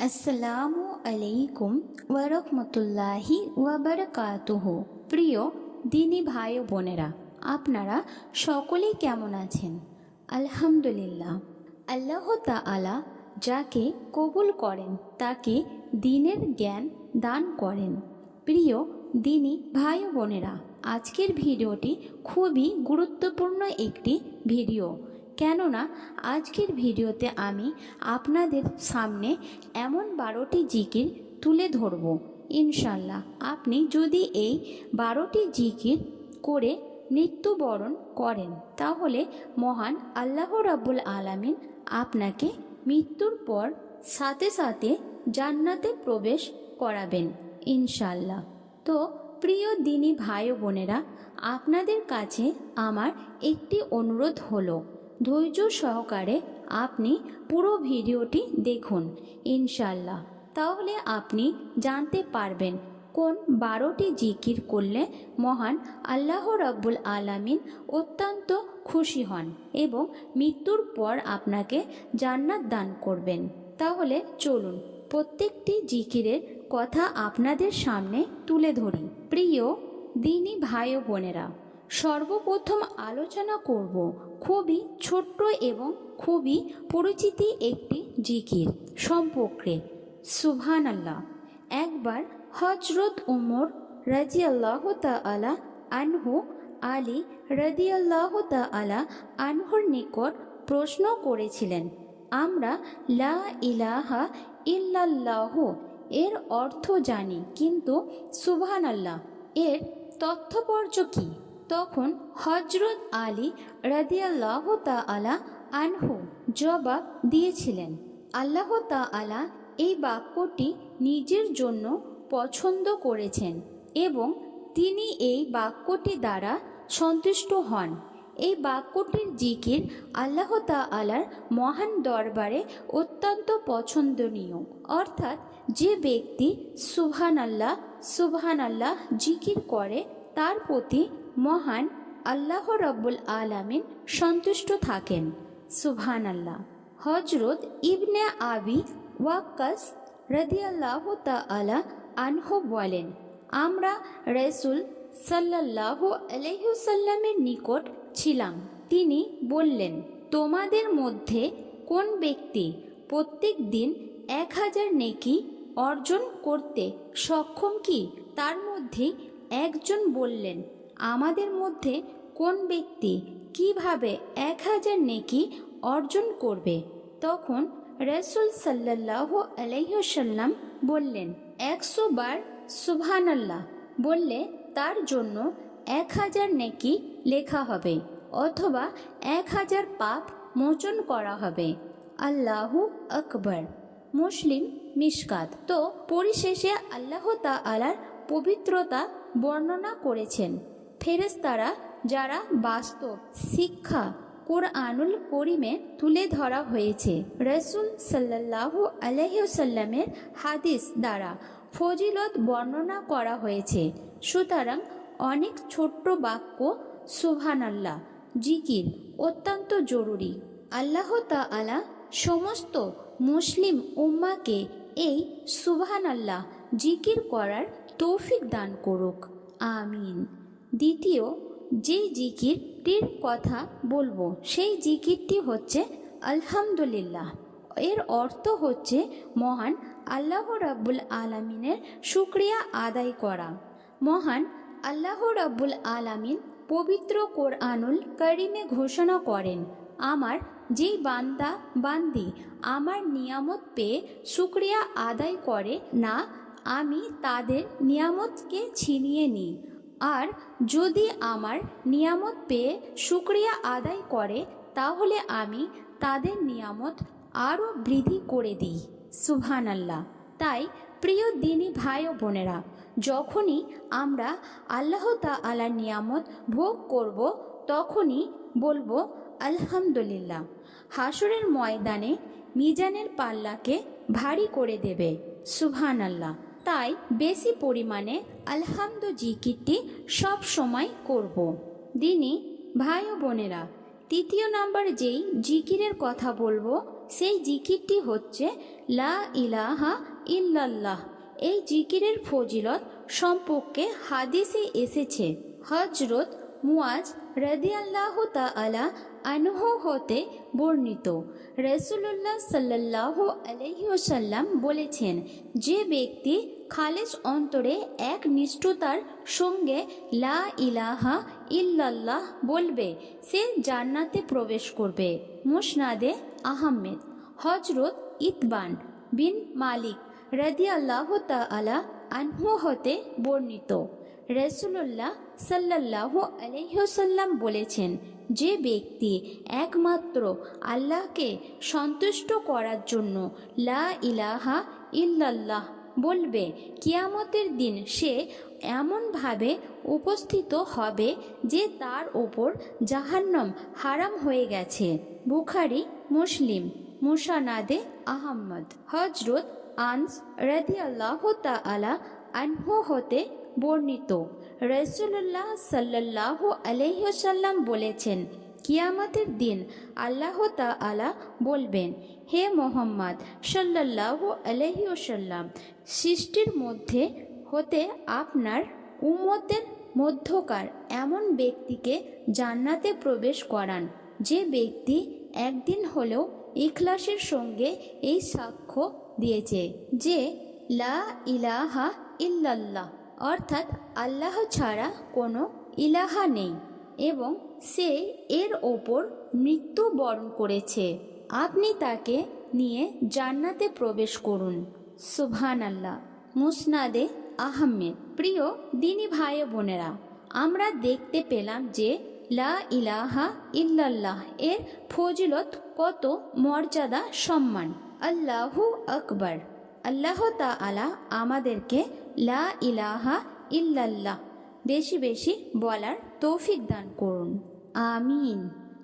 আসসালামু আলাইকুম ওয়ারহমতুল্লাহি ওয়াবারাকাতুহু। প্রিয় দিনী ভাই ও বোনেরা, আপনারা সকলেই কেমন আছেন? আলহামদুলিল্লাহ। আল্লাহ তাআলা যাকে কবুল করেন তাকে দ্বীনের জ্ঞান দান করেন। প্রিয় দিনী ভাই ও বোনেরা, আজকের ভিডিওটি খুবই গুরুত্বপূর্ণ একটি ভিডিও। কেননা আজকের ভিডিওতে আমি আপনাদের সামনে এমন 12টি জিকির তুলে ধরব। ইনশাল্লাহ আপনি যদি এই 12টি জিকির করে মৃত্যুবরণ করেন তাহলে মহান আল্লাহ রাব্বুল আলামিন আপনাকে মৃত্যুর পর সাথে সাথে জান্নাতে প্রবেশ করাবেন ইনশাল্লাহ। তো প্রিয় দিনী ভাই ও বোনেরা, আপনাদের কাছে আমার একটি অনুরোধ হলো, ধৈর্য সহকারে আপনি পুরো ভিডিওটি দেখুন ইনশাল্লাহ। তাহলে আপনি জানতে পারবেন কোন 12টি জিকির করলে মহান আল্লাহ রাব্বুল আলামিন অত্যন্ত খুশি হন এবং মৃত্যুর পর আপনাকে জান্নাত দান করবেন। তাহলে চলুন প্রত্যেকটি জিকিরের কথা আপনাদের সামনে তুলে ধরি। প্রিয় দিনী ভাই ও বোনেরা, সর্বপ্রথম আলোচনা করব খুবই ছোট্ট এবং খুবই পরিচিতি একটি জিকির সম্পর্কে। সুবহানাল্লাহ। একবার হযরত উমর রাদিয়াল্লাহু তাআলা আনহু আলী রাদিয়াল্লাহু তাআলা আনহুর নিকট প্রশ্ন করেছিলেন, আমরা লা ইলাহা ইল্লাল্লাহু এর অর্থ জানি, কিন্তু সুবহানাল্লাহ এর তথ্যপর্য কি? তখন হযরত আলী রাদিয়াল্লাহু তাআলা আনহু জবাব দিয়েছিলেন, আল্লাহ তাআলা এই বাক্যটি নিজের জন্য পছন্দ করেছেন এবং তিনি এই বাক্যটি দ্বারা সন্তুষ্ট হন। এই বাক্যটির জিকির আল্লাহ তাআলার মহান দরবারে অত্যন্ত পছন্দনীয়। অর্থাৎ যে ব্যক্তি সুবহানাল্লাহ সুবহানাল্লাহ জিকির করে তার প্রতি মহান আল্লাহ রাব্বুল আলামিন সন্তুষ্ট থাকেন। সুবহানাল্লাহ। হযরত ইবনে আবি ওয়াক্কাস রাদিয়াল্লাহু তাআলা আনহু বলেন, আমরা রাসূল সাল্লাল্লাহু আলাইহি ওয়াসাল্লামের নিকট ছিলাম। তিনি বললেন, তোমাদের মধ্যে কোন ব্যক্তি প্রত্যেক দিন 1000 নেকি অর্জন করতে সক্ষম কি? তার মধ্যে একজন বললেন, আমাদের মধ্যে কোন ব্যক্তি কিভাবে 1000 নেকি অর্জন করবে? তখন রাসূল সাল্লাল্লাহু আলাইহি ওয়াসাল্লাম বললেন, 100 বার সুবহানাল্লাহ বললে তার জন্য 1000 নেকি লেখা হবে, অথবা 1000 পাপ মোচন করা হবে। আল্লাহু আকবার। মুসলিম মিশকাত। তো পরিশেষে আল্লাহ তাআলার পবিত্রতা বর্ণনা করেছেন। ফেরেশতারা যারা বাস্তব শিক্ষা কুরআনুল কারীমে তুলে ধরা হয়েছে, রাসূল সাল্লাল্লাহু আলাইহি ওয়াসাল্লামের হাদিস দ্বারা ফজিলত বর্ণনা করা হয়েছে। সুতরাং অনেক ছোট্ট বাক্য সুবহানাল্লাহ জিকির অত্যন্ত জরুরি। আল্লাহ তাআলা সমস্ত মুসলিম উম্মাহকে এই সুবহানাল্লাহ জিকির করার তৌফিক দান করুক, আমিন। দ্বিতীয় যে জিকিরটির কথা বলবো সেই জিকিরটি হচ্ছে আলহামদুলিল্লাহ। এর অর্থ হচ্ছে মহান আল্লাহ রাব্বুল আলামিনের শুকরিয়া আদায় করা। মহান আল্লাহ রাব্বুল আলামিন পবিত্র কোরআনুল কারীমে ঘোষণা করেন, আমার যেই বান্দা বান্দি আমার নিয়ামত পেয়ে শুকরিয়া আদায় করে না, আমি তাদের নিয়ামতকে ছিনিয়ে নিই। আর যদি আমার নিয়ামত পেয়ে শুকরিয়া আদায় করে তাহলে আমি তাদের নিয়ামত আরও বৃদ্ধি করে দিই। সুবহানাল্লাহ। তাই প্রিয় দিনী ভাই ও বোনেরা, যখনই আমরা আল্লাহ তাআলার নিয়ামত ভোগ করব তখনই বলবো আলহামদুলিল্লাহ। হাসরের ময়দানে মিজানের পাল্লাকে ভারী করে দেবে। সুবহানাল্লাহ। তাই বেশি পরিমাণে আলহামদু জিকিরটি সব সময় করব। দিনী ভাই ও বোনেরা, তৃতীয় নাম্বার যেই জিকিরের কথা বলবো সেই জিকিরটি হচ্ছে লা ইলাহা ইল্লাল্লাহ। এই জিকিরের ফজিলত সম্পর্কে হাদিসে এসেছে। হযরত মুয়াজ রাদিয়াল্লাহু তাআলা আনহু হতে বর্ণিত, রাসূলুল্লাহ সাল্লাল্লাহু আলাইহি ওয়াসাল্লাম বলেছেন, যে ব্যক্তি খালেস অন্তরে এক নিষ্ঠতার সঙ্গে লা ইলাহা ইল্লাল্লাহ বলবে, সে জান্নাতে প্রবেশ করবে। মুসনাদে আহমেদ। হযরত ইতবান বিন মালিক রাদিয়াল্লাহু তাআলা আনহু হতে বর্ণিত, রাসূলুল্লাহ সাল্লাল্লাহু আলাইহি ওয়াসাল্লাম বলেছেন, যে ব্যক্তি একমাত্র আল্লাহকে সন্তুষ্ট করার জন্য লা ইলাহা ইল্লাল্লাহ বলবে, কিয়ামতের দিন সে এমনভাবে উপস্থিত হবে যে তার ওপর জাহান্নাম হারাম হয়ে গেছে। বুখারী, মুসলিম। মুসনাদে আহমদ। হযরত আনস রাদিয়াল্লাহু তাআলা আনহু হতে বর্ণিত, রাসূলুল্লাহ সাল্লাল্লাহু আলাইহি ওয়াসাল্লাম বলেছেন, কিয়ামতের দিন আল্লাহ তাআলা বলবেন, হে মুহাম্মদ সাল্লাল্লাহু আলাইহি ওয়াসাল্লাম, সৃষ্টির মধ্যে হতে আপনার উম্মতের মধ্যকার এমন ব্যক্তিকে জান্নাতে প্রবেশ করান, যে ব্যক্তি একদিন হলেও ইখলাসের সঙ্গে এই সাক্ষ্য দিয়েছে যে লা ইলাহা ইল্লাল্লাহ, অর্থাৎ আল্লাহ ছাড়া কোনো ইলাহা নেই, এবং সে এর ওপর মৃত্যুবরণ করেছে। আপনি তাকে নিয়ে জান্নাতে প্রবেশ করুন। সুবহানাল্লাহ। মুসনাদে আহমেদ। প্রিয় দিনী ভাই বোনেরা, আমরা দেখতে পেলাম যে লা ইলাহা ইল্লাল্লাহ এর ফজিলত কত, মর্যাদা, সম্মান। আল্লাহু আকবার। আল্লাহ তাআলা আমাদেরকে লা ইলাহা ইল্লাল্লাহ বেশি বেশি বলার তৌফিক দান করুন, আমিন।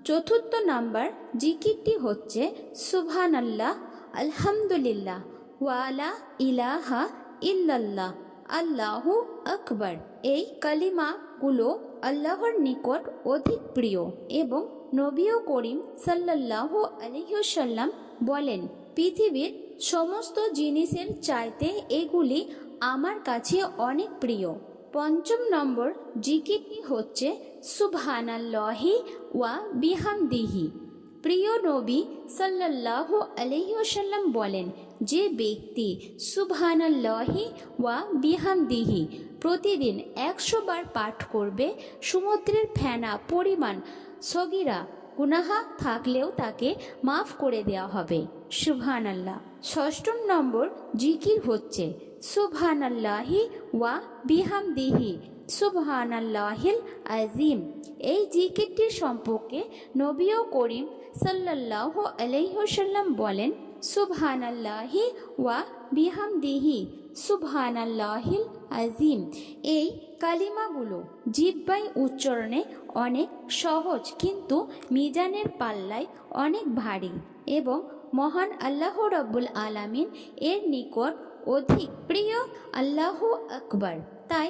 চতুর্থ নাম্বার জিকিরটি হচ্ছে সুবহানাল্লাহ, আলহামদুলিল্লাহ, ওয়ালা ইলাহা ইল্লাল্লাহ, আল্লাহু আকবার। এই কালিমাগুলো আল্লাহর নিকট অধিক প্রিয়, এবং নবী করিম সাল্লাল্লাহু আলাইহি ওয়াসাল্লাম বলেন, পৃথিবীর সমস্ত জিনিসের চাইতে এগুলি আমার কাছে অনেক প্রিয়। পঞ্চম নম্বর জিকিরটি হচ্ছে সুবহানাল্লাহি ওয়া বিহামদিহি। প্রিয় নবী সাল্লাল্লাহু আলাইহি ওয়াসাল্লাম বলেন, যে ব্যক্তি সুবহানাল্লাহি ওয়া বিহামদিহি প্রতিদিন 100 বার পাঠ করবে, সমুদ্রের ফেনা পরিমাণ সগীরা গুনাহা থাকলেও তাকে মাফ করে দেওয়া হবে। সুবহানাল্লাহ। ষষ্ঠ নম্বর জিকির হচ্ছে সুবহানাল্লাহি ওয়া বিহামদিহি সুবহানাল্লাহিল আজিম। এই জিকিরটির সম্পর্কে নবী করিম সাল্লাল্লাহু আলাইহি ওয়াসাল্লাম বলেন, সুবহানাল্লাহি ওয়া বিহামদিহি সুবহানাল্লাহিল আজিম। এই কালিমাগুলো জিহ্বায় উচ্চারণে অনেক সহজ, কিন্তু মিজানের পাল্লায় অনেক ভারী, এবং মহান আল্লাহ রাব্বুল আলামিন এর নিকট অধিক প্রিয়। আল্লাহু আকবার। তাই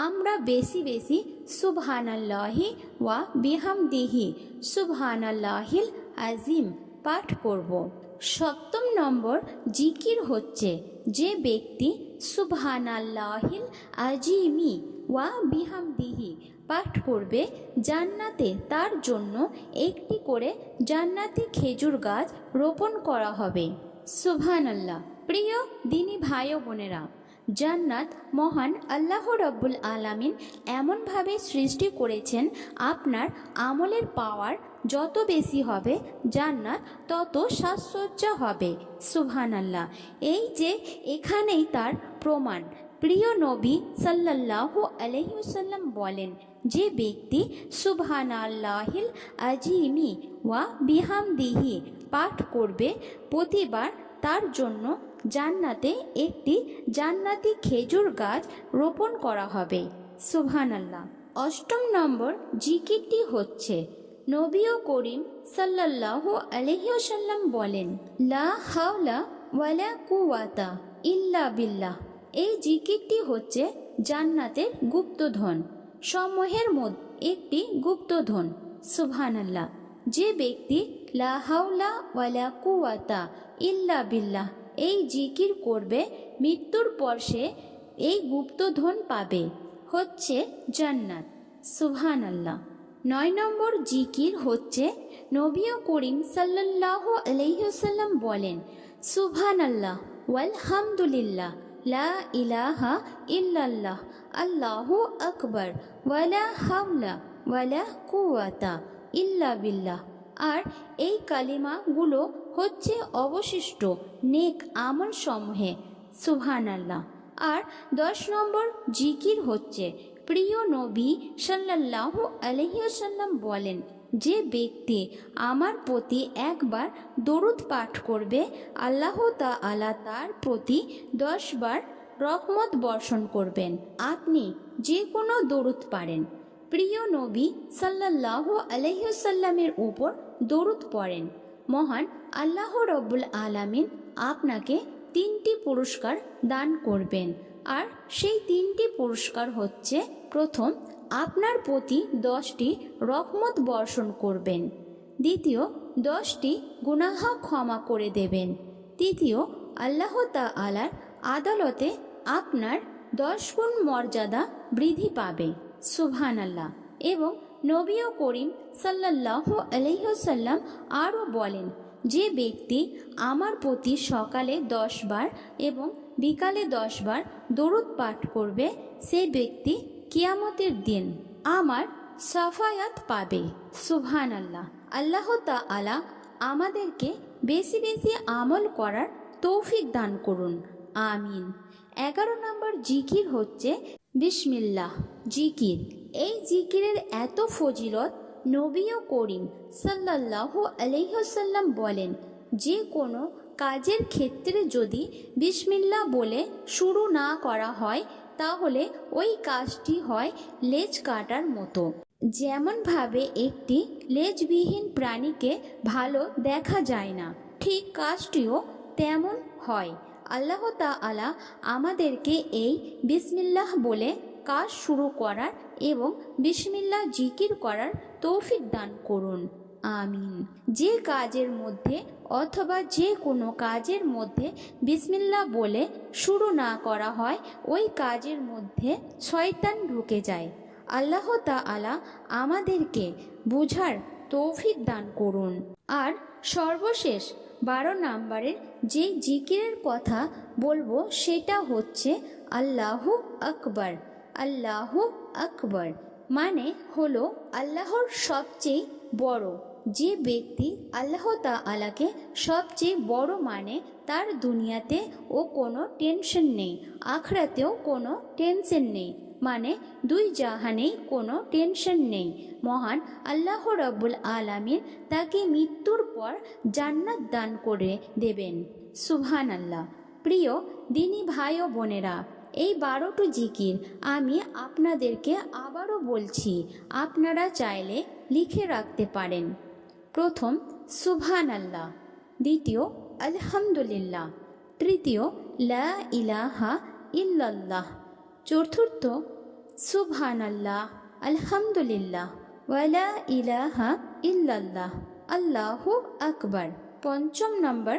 আমরা বেশি বেশি সুবহানাল্লাহি ওয়া বিহামদিহি সুবহানাল্লাহিল আজিম পাঠ করব। সপ্তম নম্বর জিকির হচ্ছে, যে ব্যক্তি সুবহানাল্লাহিল আজিমি ওয়া বিহামদিহি পাঠ করবে, জান্নাতে তার জন্য একটি করে জান্নাতি খেজুর গাছ রোপণ করা হবে। সুবহানাল্লাহ। প্রিয় দিনী ভাই ও বোনেরা, জান্নাত মহান আল্লাহ রাব্বুল আলামিন এমনভাবে সৃষ্টি করেছেন, আপনার আমলের পাওয়ার যত বেশি হবে জান্নাত তত সাজসজ্জা হবে। সুবহানাল্লাহ। এই যে এখানেই তার প্রমাণ। প্রিয় নবী সাল্লাল্লাহু আলাইহি ওয়াসাল্লাম বলেন, যে ব্যক্তি সুবহানাল্লাহিল আজিমি ওয়া বিহামদিহি পাঠ করবে, প্রতিবার তার জন্য জান্নাতে একটি জান্নাতি খেজুর গাছ রোপণ করা হবে। সুবহানাল্লাহ। অষ্টম নম্বর জিকিরটি হচ্ছে, নবী করিম সাল্লাল্লাহু আলাইহি ওয়াসাল্লাম বলেন, লা হাওলা ওয়ালা কুওয়াতা ইল্লা বিল্লাহ। এই জিকিরটি হচ্ছে জান্নাতের গুপ্তধন সমূহের মধ্যে একটি গুপ্তধন। সুবহানাল্লাহ। যে ব্যক্তি লা হাওলা ওয়ালা কুওয়াতা ইল্লা বিল্লাহ এই জিকির করবে, মৃত্যুর পর সে এই গুপ্তধন পাবে, হচ্ছে জান্নাত। সুবহানাল্লাহ। 9 নম্বর জিকির হচ্ছে নবী করিম সাল্লাল্লাহু আলাইহি ওয়াসাল্লাম বলেন, সুবহানাল্লাহ ওয়ালহামদুলিল্লাহ লা ইলাহা ইল্লাল্লাহ আল্লাহু আকবার ওয়ালা হাওলা ওয়ালা কুওয়াতা ইল্লা বিল্লাহ। আর এই কালিমাগুলো হচ্ছে অবশিষ্ট নেক আমল সমূহে। সুবহানাল্লাহ। আর 10 নম্বর জিকির হচ্ছে প্রিয় নবী সাল্লাল্লাহু আলাইহি ওয়াসাল্লাম বলেন, যে ব্যক্তি আমার প্রতি একবার দরুদ পাঠ করবে, আল্লাহ তাআলা তার প্রতি 10 বার রহমত বর্ষণ করবেন। আপনি যে কোনো দরুদ পারেন, প্রিয় নবী সাল্লাল্লাহু আলাইহি ওয়াসাল্লামের উপর দরুদ পড়েন, মহান আল্লাহ রব্বুল আলামিন আপনাকে 3টি পুরস্কার দান করবেন। আর সেই 3টি পুরস্কার হচ্ছে, প্রথম, আপনার প্রতি 10টি রহমত বর্ষণ করবেন। দ্বিতীয়, 10টি গুনাহ ক্ষমা করে দেবেন। তৃতীয়, আল্লাহ তাআলার আদালতে আপনার 10 গুণ মর্যাদা বৃদ্ধি পাবে। সুবহানাল্লাহ। এবং নবী করিম সাল্লাল্লাহু আলাইহি ওয়াসাল্লাম আরও বলেন, যে ব্যক্তি আমার প্রতি সকালে 10 বার এবং বিকালে 10 বার দরুদ পাঠ করবে, সে ব্যক্তি কিয়ামতের দিন আমার সাফায়াত পাবে। সুবহানাল্লাহ। আল্লাহ তাআলা আমাদেরকে বেশি বেশি আমল করার তৌফিক দান করুন, আমিন। 11 নম্বর জিকির হচ্ছে বিসমিল্লাহ জিকির। এই জিকিরের এত ফজিলত, নবী করিম সাল্লাল্লাহু আলাইহি ওয়াসাল্লাম বলেন, যে কোনো কাজের ক্ষেত্রে যদি বিসমিল্লাহ বলে শুরু না করা হয়, তাহলে ওই কাজটি হয় লেজ কাটার মতো। যেমনভাবে একটি লেজবিহীন প্রাণীকে ভালো দেখা যায় না, ঠিক কাজটিও তেমন হয়। আল্লাহ তাআলা আমাদেরকে এই বিসমিল্লাহ বলে কাজ শুরু করার এবং বিসমিল্লাহ জিকির করার তৌফিক দান করুন, আমিন। যে কাজের মধ্যে অথবা যে কোনো কাজের মধ্যে বিসমিল্লাহ বলে শুরু না করা হয়, ওই কাজের মধ্যে শয়তান ঢুকে যায়। আল্লাহ তাআলা আমাদেরকে বুঝার তৌফিক দান করুন। আর সর্বশেষ 12 নম্বরের যে জিকিরের কথা বলবো, সেটা হচ্ছে আল্লাহু আকবার। আল্লাহু আকবার মানে হলো আল্লাহর সবচেয়ে বড়। যে ব্যক্তি আল্লাহ তাআলাকে সবচেয়ে বড় মানে, তার দুনিয়াতে ও কোনো টেনশন নেই, আখিরাতেও কোনো টেনশন নেই, মানে 2 জাহানেই কোনো টেনশন নেই। মহান আল্লাহ রাব্বুল আলামিন তাকে মৃত্যুর পর জান্নাত দান করে দেবেন। সুবহানাল্লাহ। প্রিয় দিনী ভাই ও বোনেরা, এই 12টি জিকির আমি আপনাদেরকে আবারও বলছি, আপনারা চাইলে লিখে রাখতে পারেন। প্রথম, সুবহানাল্লাহ। দ্বিতীয়, আলহামদুলিল্লাহ। তৃতীয়, লা ইলাহা ইল্লাল্লাহ। চতুর্থ, সুবহানাল্লাহ, আলহামদুলিল্লাহ, ওয়ালা ইলাহা ইল্লাল্লাহ, আল্লাহু আকবার। পঞ্চম নম্বর,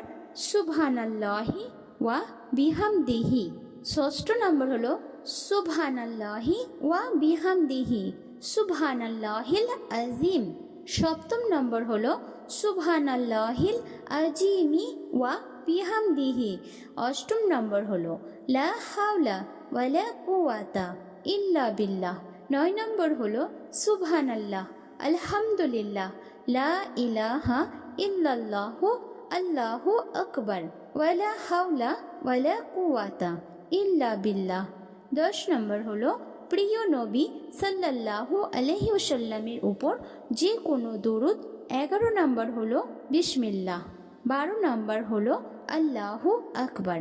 সুবহানাল্লাহি ওয়া বিহামদিহি। ষষ্ঠ নম্বর হলো সুবহানাল্লাহি ওয়া বিহামদিহি, সুবহানাল্লাহিল আজিম। সপ্তম নম্বর হলো সুবহানাল্লাহিল আজিমি ওয়া বিহামদিহি। অষ্টম নম্বর হলো লা হাওলা ওয়ালা কুওয়াতা ইল্লা বিল্লাহ। 9 নম্বর হলো সুবহানাল্লাহ, আলহামদুলিল্লাহ, লা ইলাহা ইল্লাল্লাহু আল্লাহু আকবার ওয়ালা হাওলা ওয়ালা কুওয়াতা ইল্লা বিল্লাহ। 10 নম্বর হলো প্রিয় নবী সাল্লাল্লাহু আলাইহি ওয়াসাল্লামের উপর যে কোনো দরুদ। 11 নম্বর হলো বিসমিল্লাহ। 12 নম্বর হলো আল্লাহু আকবার।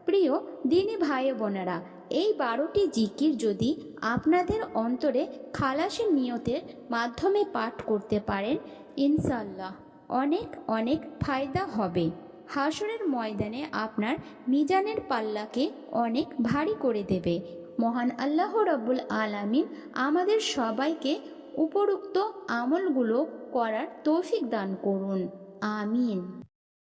প্রিয় দিনী ভাই বোনেরা, এই 12টি জিকির যদি আপনাদের অন্তরে খালাসের নিয়তের মাধ্যমে পাঠ করতে পারেন, ইনশাআল্লাহ অনেক অনেক ফায়দা হবে। হাসরের ময়দানে আপনার মিজানের পাল্লাকে অনেক ভারী করে দেবে। মহান আল্লাহ রাব্বুল আলামিন আমাদের সবাইকে উপরোক্ত আমলগুলো করার তৌফিক দান করুন, আমিন।